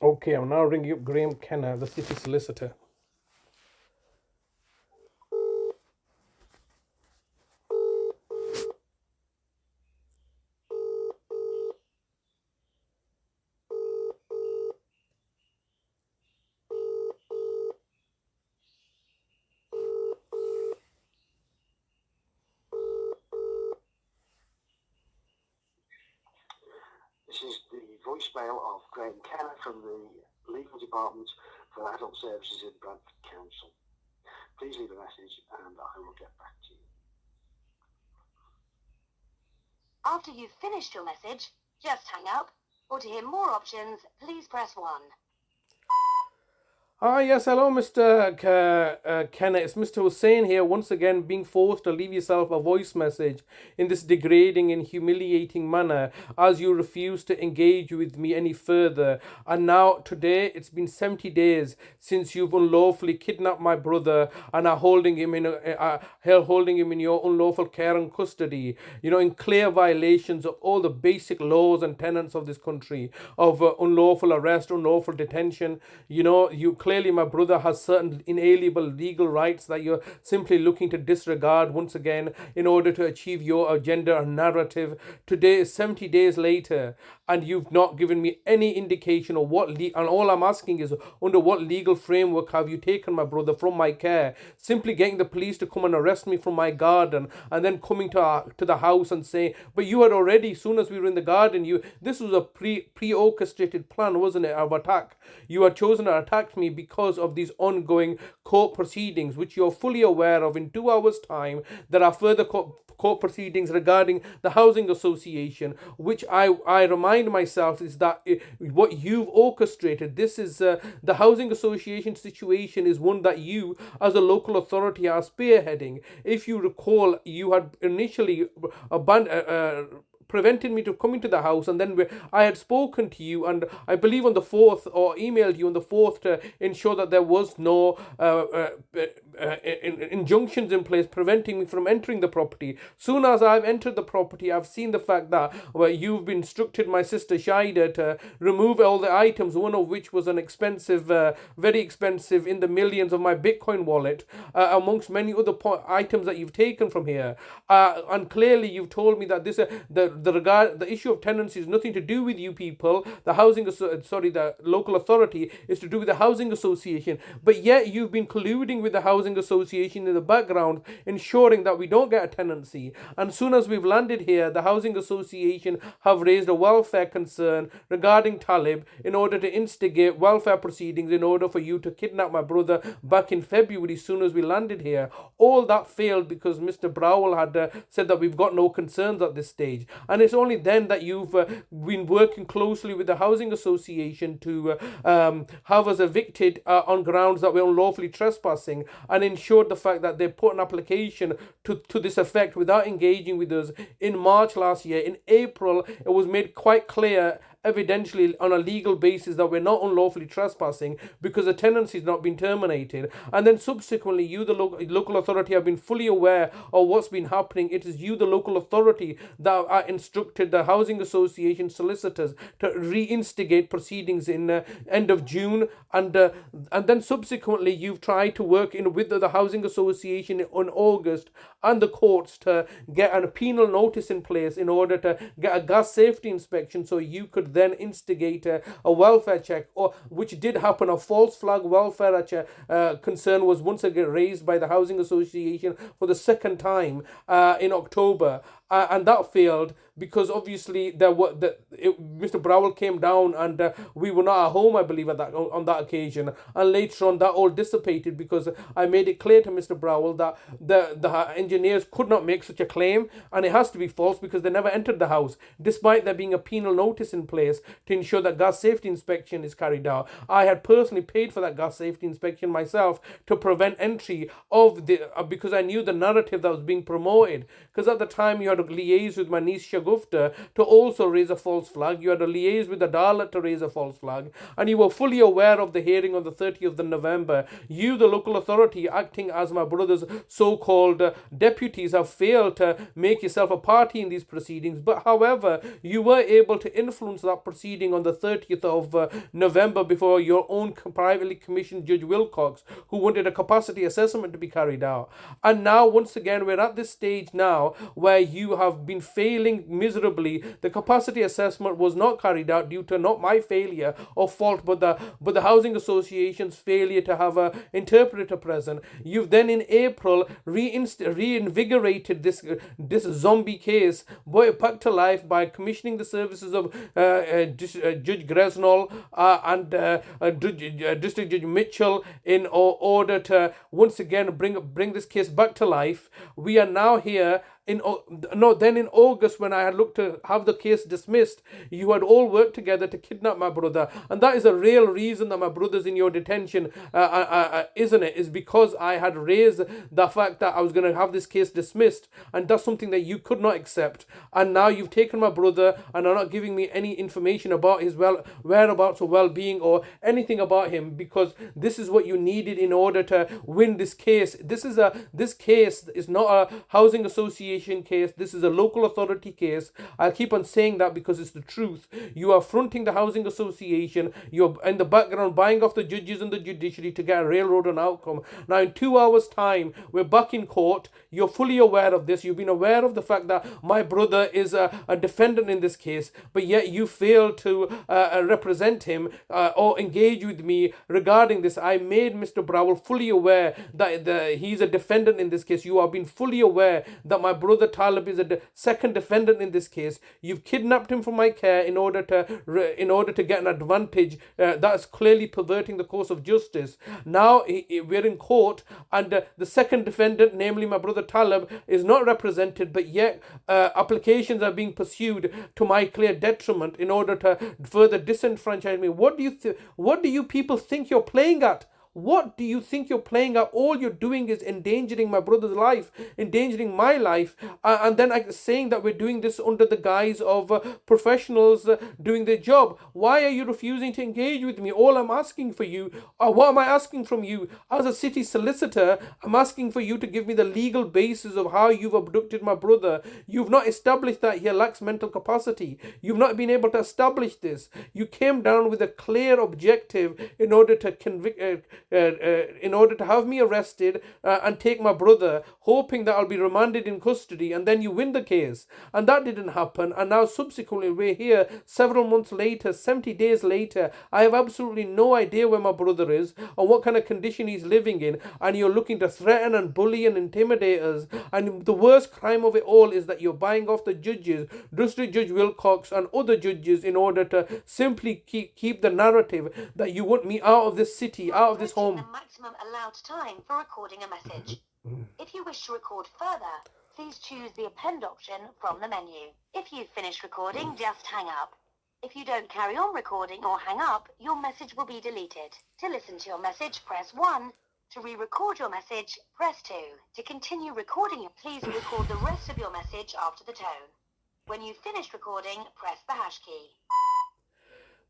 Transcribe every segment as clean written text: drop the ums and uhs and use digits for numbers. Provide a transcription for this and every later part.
Okay, I'm now ringing up Graeme Kenna, the city solicitor. This is the voicemail of Graeme Kenna from the Legal Department for Adult Services in Bradford Council. Please leave a message and I will get back to you. After you've finished your message, just hang up, or to hear more options, please press 1. Ah, yes, hello, Mr. Kenna. It's Mr. Hussain here, once again being forced to leave yourself a voice message in this degrading and humiliating manner as you refuse to engage with me any further. And now, today, it's been 70 days since you've unlawfully kidnapped my brother and are holding him in your unlawful care and custody, in clear violations of all the basic laws and tenets of this country of unlawful arrest, unlawful detention. Clearly, my brother has certain inalienable legal rights that you're simply looking to disregard once again in order to achieve your agenda and narrative. Today is 70 days later, and you've not given me any indication of and all I'm asking is, under what legal framework have you taken my brother from my care? Simply getting the police to come and arrest me from my garden, and then coming to the house and saying, but you had already, as soon as we were in the garden, this was a pre-orchestrated plan, wasn't it, of attack? You had chosen to attack me because of these ongoing court proceedings, which you're fully aware of. In 2 hours' time, there are further court proceedings regarding the housing association, which I remind myself is that what you've orchestrated. This is the housing association situation is one that you, as a local authority, are spearheading. If you recall, you had initially prevented me to coming to the house, and then I had spoken to you, and I believe on the 4th, or emailed you on the 4th, to ensure that there was no injunctions in place preventing me from entering the property. Soon as I've entered the property, I've seen the fact that you've instructed my sister Shaida to remove all the items, one of which was an expensive, very expensive, in the millions, of my Bitcoin wallet, amongst many other items that you've taken from here. And clearly you've told me that the issue of tenancy is nothing to do with you people. The local authority is to do with the housing association. But yet you've been colluding with the housing association in the background, ensuring that we don't get a tenancy. And soon as we've landed here, the housing association have raised a welfare concern regarding Talib in order to instigate welfare proceedings in order for you to kidnap my brother back in February. As soon as we landed here, all that failed because Mr. Browell had said that we've got no concerns at this stage. And it's only then that you've been working closely with the housing association to have us evicted on grounds that we're unlawfully trespassing, and ensured the fact that they put an application to this effect without engaging with us in March last year. In April, it was made quite clear, evidentially on a legal basis, that we're not unlawfully trespassing because the tenancy has not been terminated. And then subsequently, you, the local authority, have been fully aware of what's been happening. It is you, the local authority, that instructed the housing association solicitors to reinstigate proceedings in end of June, and then subsequently you've tried to work in with the housing association in August and the courts to get a penal notice in place in order to get a gas safety inspection, so you could then instigate a welfare check, or which did happen. A false flag welfare concern was once again raised by the housing association for the second time in October, and that failed because obviously Mr. Browell came down, and we were not at home, I believe, on that occasion, and later on that all dissipated because I made it clear to Mr. Browell that the engineers could not make such a claim, and it has to be false because they never entered the house, despite there being a penal notice in place to ensure that gas safety inspection is carried out. I had personally paid for that gas safety inspection myself to prevent entry of because I knew the narrative that was being promoted, because at the time you had liaised with my niece Shagufta to also raise a false flag. You had a liaise with the Dalit to raise a false flag. And you were fully aware of the hearing on the 30th of November. You, the local authority, acting as my brother's so-called deputies, have failed to make yourself a party in these proceedings. But however, you were able to influence that proceeding on the 30th of November before your own privately commissioned Judge Wilcox, who wanted a capacity assessment to be carried out. And now, once again, we're at this stage now where you have been failing miserably. The capacity assessment was not carried out due to not my failure or fault, but the housing association's failure to have an interpreter present. You've then in April reinvigorated this zombie case, brought it back to life by commissioning the services of Judge Gresnall and District Judge Mitchell in order to once again bring this case back to life. We are now here in August, when I had looked to have the case dismissed, you had all worked together to kidnap my brother, and that is a real reason that my brother's in your detention, isn't it? Is because I had raised the fact that I was going to have this case dismissed, and that's something that you could not accept. And now you've taken my brother and are not giving me any information about his whereabouts or well-being or anything about him, because this is what you needed in order to win this case. This case is not a housing association case. This is a local authority case. I'll keep on saying that because it's the truth. You are fronting the housing association. You're in the background buying off the judges and the judiciary to get a railroad on outcome. Now in 2 hours time, we're back in court. You're fully aware of this. You've been aware of the fact that my brother is a defendant in this case, but yet you fail to represent him or engage with me regarding this. I made Mr. Browell fully aware that he's a defendant in this case. You have been fully aware that my brother Talib is a second defendant in this case. You've kidnapped him from my care in order to get an advantage. That's clearly perverting the course of justice. Now we're in court, and the second defendant, namely my brother Talib, is not represented, but yet applications are being pursued to my clear detriment in order to further disenfranchise me. What do you people think you're playing at? What do you think you're playing at? All you're doing is endangering my brother's life, endangering my life, and then saying that we're doing this under the guise of professionals doing their job. Why are you refusing to engage with me? All I'm asking for you, what am I asking from you? As a city solicitor, I'm asking for you to give me the legal basis of how you've abducted my brother. You've not established that he lacks mental capacity. You've not been able to establish this. You came down with a clear objective in order to in order to have me arrested and take my brother, hoping that I'll be remanded in custody, and then you win the case. And that didn't happen. And now subsequently we're here several months later, 70 days later. I have absolutely no idea where my brother is or what kind of condition he's living in, and you're looking to threaten and bully and intimidate us. And the worst crime of it all is that you're buying off the judges, District Judge Wilcox and other judges, in order to simply keep the narrative that you want me out of this city, out of this home. The maximum allowed time for recording a message. If you wish to record further, please choose the append option from the menu. If you've finished recording, just hang up. If you don't carry on recording or hang up, your message will be deleted. To listen to your message, press 1. To re-record your message, press 2. To continue recording, please record the rest of your message after the tone. When you've finished recording, press the hash key.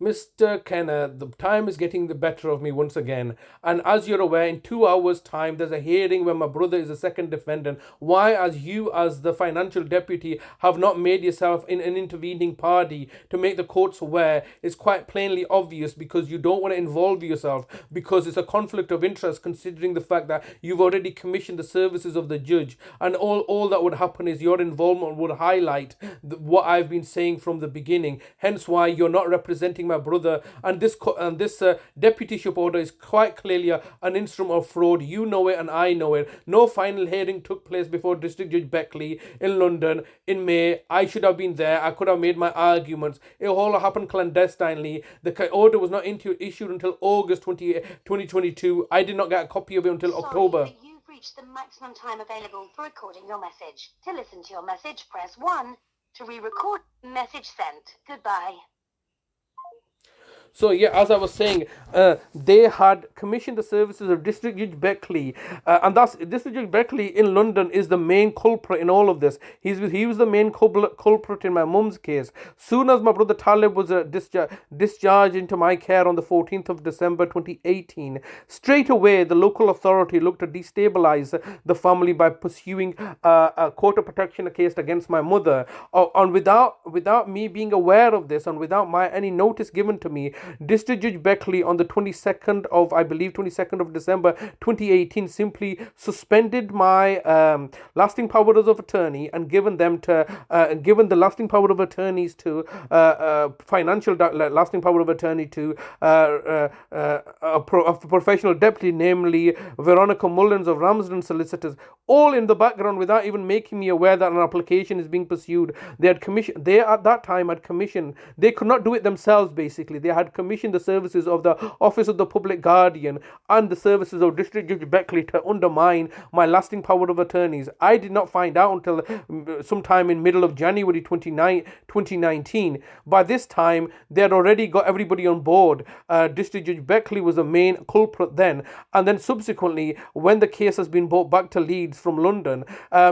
Mr. Kenna, the time is getting the better of me once again. And as you're aware, in 2 hours' time, there's a hearing where my brother is a second defendant. Why, as you, as the financial deputy, have not made yourself in an intervening party to make the courts aware is quite plainly obvious, because you don't want to involve yourself, because it's a conflict of interest, considering the fact that you've already commissioned the services of the judge. And all that would happen is your involvement would highlight what I've been saying from the beginning. Hence why you're not representing my brother, and this deputyship order is quite clearly an instrument of fraud. You know it and I know it. No final hearing took place before District Judge Beckley in London in May. I should have been there. I could have made my arguments. It all happened clandestinely. The order was not issued until August 2022. I did not get a copy of it until October. Sorry, but you've reached the maximum time available for recording your message. To listen to your message, press 1. To re-record, message sent. Goodbye. So yeah, as I was saying, they had commissioned the services of District Judge Beckley, and that's District Judge Beckley in London is the main culprit in all of this. He was the main culprit in my mum's case. Soon as my brother Talib was discharged into my care on the 14th of December 2018, straight away the local authority looked to destabilize the family by pursuing a court of protection case against my mother, and without me being aware of this and without any notice given to me. District Judge Beckley on the 22nd of December 2018 simply suspended my lasting powers of attorney and given the lasting power of attorneys to financial lasting power of attorney to a professional deputy, namely Veronica Mullins of Ramsden Solicitors, all in the background without even making me aware that an application is being pursued. They at that time had commissioned, they could not do it themselves basically. They had commissioned the services of the Office of the Public Guardian and the services of District Judge Beckley to undermine my lasting power of attorneys. I did not find out until sometime in middle of January 2019. By this time, they had already got everybody on board. District Judge Beckley was the main culprit then, and then subsequently, when the case has been brought back to Leeds from London,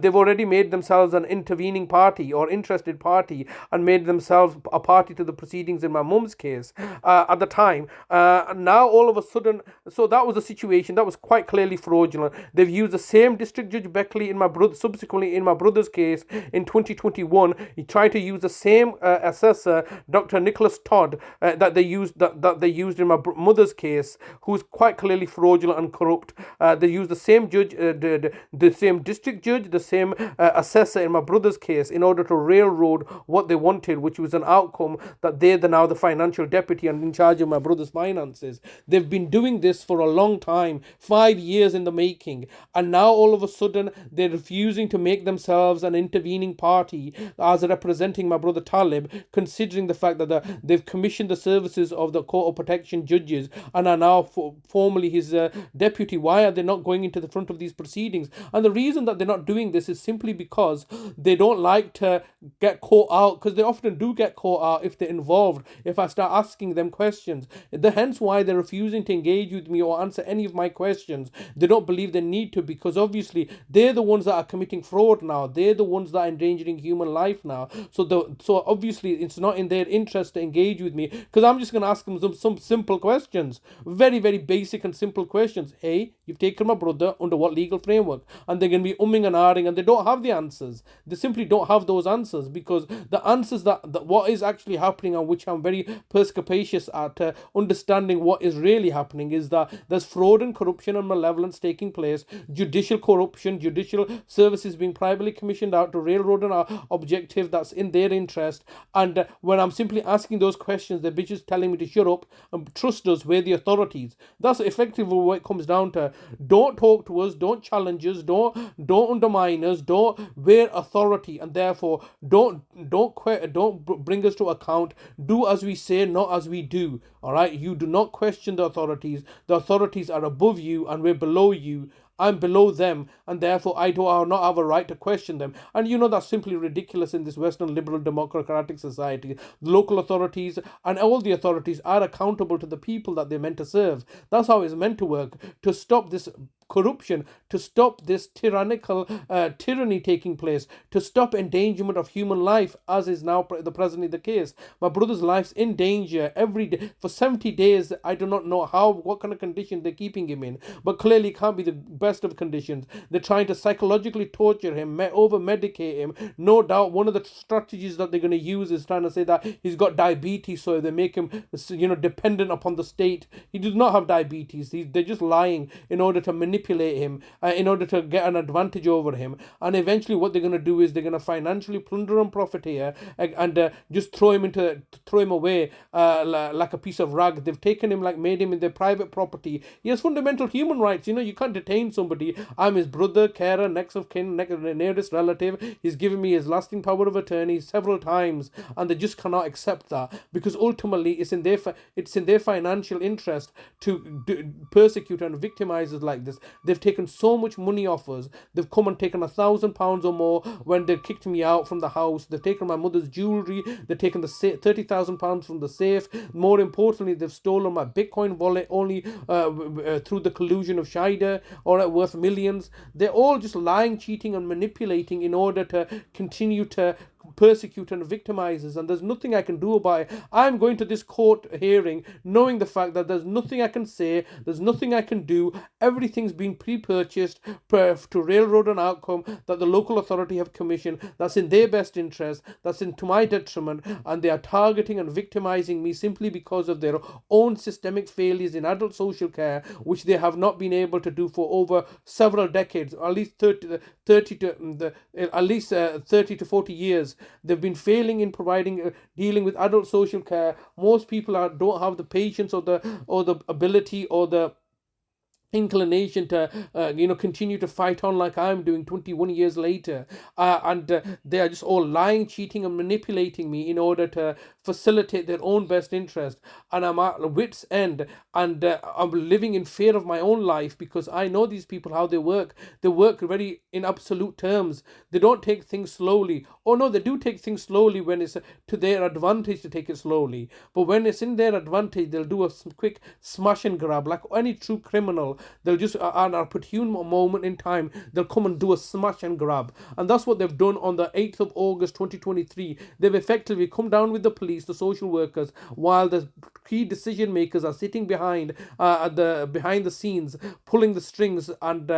they've already made themselves an intervening party or interested party and made themselves a party to the proceedings in my mum's case at the time. Now all of a sudden, so that was a situation that was quite clearly fraudulent. They've used the same District Judge Beckley subsequently in my brother's case in 2021. He tried to use the same assessor, Dr. Nicholas Todd, that they used in my mother's case, who's quite clearly fraudulent and corrupt. They used the same judge, the same district judge, the same assessor in my brother's case in order to railroad what they wanted, which was an outcome that they're now the financial deputy and in charge of my brother's finances. They've been doing this for a long time, 5 years in the making, and now all of a sudden they're refusing to make themselves an intervening party as representing my brother Talib, considering the fact that they've commissioned the services of the Court of Protection judges and are now formally his deputy. Why are they not going into the front of these proceedings? And the reason that they're not doing this is simply because they don't like to get caught out, because they often do get caught out if they're involved, if I start asking them questions. Hence why they're refusing to engage with me or answer any of my questions. They don't believe they need to, because obviously they're the ones that are committing fraud now. They're the ones that are endangering human life now. So obviously it's not in their interest to engage with me, because I'm just going to ask them some simple questions, very, very basic and simple questions. Hey, you've taken my brother under what legal framework? And they're going to be umming and ahhing, and they don't have the answers. They simply don't have those answers, because the answers that what is actually happening, and which I'm very perspicacious at understanding what is really happening, is that there's fraud and corruption and malevolence taking place, judicial corruption, judicial services being privately commissioned out to railroad an objective that's in their interest. And when I'm simply asking those questions, they're just telling me to shut up and trust us, we're the authorities. That's effectively what it comes down to. Don't talk to us, don't challenge us, don't undermine us, we're authority, and therefore don't bring us to account. Do as we say, not as we do. All right, you do not question the authorities. The authorities are above you and we're below you. I'm below them, and therefore I do not have a right to question them. And you know that's simply ridiculous in this Western liberal democratic society. The local authorities and all the authorities are accountable to the people that they're meant to serve. That's how it's meant to work, to stop this corruption, to stop this tyrannical tyranny taking place, to stop endangerment of human life, as is now presently the case. My brother's life's in danger every day for 70 days. I do not know what kind of condition they're keeping him in, but clearly it can't be the best of conditions. They're trying to psychologically torture him, over medicate him. No doubt one of the strategies that they're going to use is trying to say that he's got diabetes, so they make him dependent upon the state. He does not have diabetes. They're just lying in order to manipulate him, in order to get an advantage over him. And eventually what they're going to do is they're going to financially plunder and profit here, and just throw him away like a piece of rag. They've taken him, made him in their private property. He has fundamental human rights. You can't detain somebody. I'm his brother, carer, next of kin, nearest relative. He's given me his lasting power of attorney several times, and they just cannot accept that, because ultimately it's in their financial interest to persecute and victimize us like this. They've taken so much money off us. They've come and taken £1,000 or more when they kicked me out from the house. They've taken my mother's jewellery. They've taken the £30,000 from the safe. More importantly, they've stolen my Bitcoin wallet only through the collusion of Shida, or worth millions. They're all just lying, cheating and manipulating in order to continue to persecute and victimize us, and there's nothing I can do about it. I'm going to this court hearing knowing the fact that there's nothing I can say, there's nothing I can do. Everything's been pre-purchased to railroad an outcome that the local authority have commissioned, that's in their best interest, that's to my detriment, and they are targeting and victimizing me simply because of their own systemic failures in adult social care, which they have not been able to do for over several decades, at least 30 to 40 years. They've been failing in providing dealing with adult social care. Most people don't have the patience or the ability or the inclination to continue to fight on like I'm doing 21 years later, and they are just all lying, cheating and manipulating me in order to facilitate their own best interest. And I'm at wit's end, and I'm living in fear of my own life, because I know these people, how they work very in absolute terms. They don't take things slowly. Oh no, they do take things slowly when it's to their advantage to take it slowly, but when it's in their advantage, they'll do a quick smash and grab like any true criminal. They'll just, at an opportune moment in time, they'll come and do a smash and grab. And that's what they've done on the 8th of August 2023. They've effectively come down with the police, the social workers, while the key decision makers are sitting behind the scenes, pulling the strings and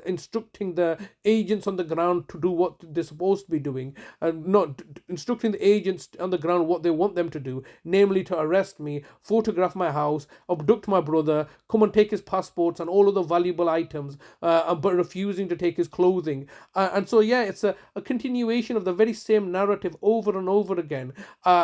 instructing the agents on the ground to do what they're supposed to be doing, and not instructing the agents on the ground what they want them to do, namely to arrest me, photograph my house, abduct my brother, come and take his passports and all of the valuable items, but refusing to take his clothing. And so, yeah, it's a continuation of the very same narrative over and over again.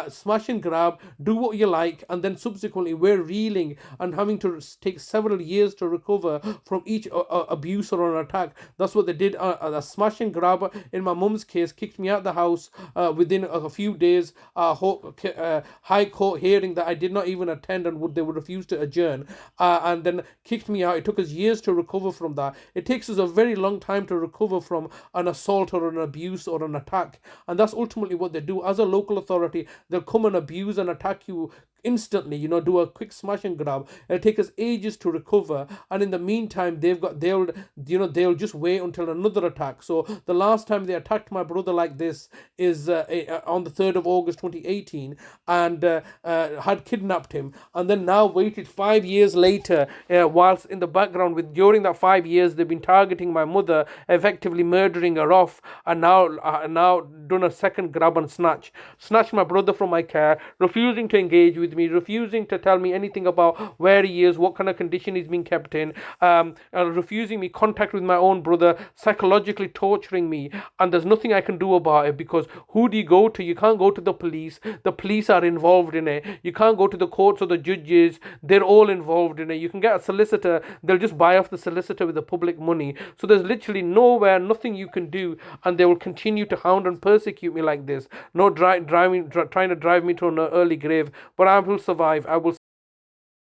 Smash and grab, do what you like, and then subsequently we're reeling and having to take several years to recover from each abuse or an attack. That's what they did. A smash and grab in my mum's case kicked me out of the house within a few days. High court hearing that I did not even attend, and they would refuse to adjourn, and then kicked me out. It took us years to recover from that. It takes us a very long time to recover from an assault or an abuse or an attack, and that's ultimately what they do. As a local authority, they'll come and abuse and attack you instantly, do a quick smash and grab. It'll take us ages to recover, and in the meantime they'll just wait until another attack. So the last time they attacked my brother like this is on the 3rd of August 2018, and had kidnapped him, and then now waited 5 years later, whilst in the background during that 5 years they've been targeting my mother, effectively murdering her off, and now done a second grab and snatched my brother from my care, refusing to engage with me, refusing to tell me anything about where he is, what kind of condition he's being kept in, refusing me contact with my own brother, psychologically torturing me, and there's nothing I can do about it, because who do you go to? You can't go to the police. The police are involved in it. You can't go to the courts or the judges. They're all involved in it. You can get a solicitor. They'll just buy off the solicitor with the public money. So there's literally nothing you can do, and they will continue to hound and persecute me like this. Trying to drive me to an early grave. But I will survive. I will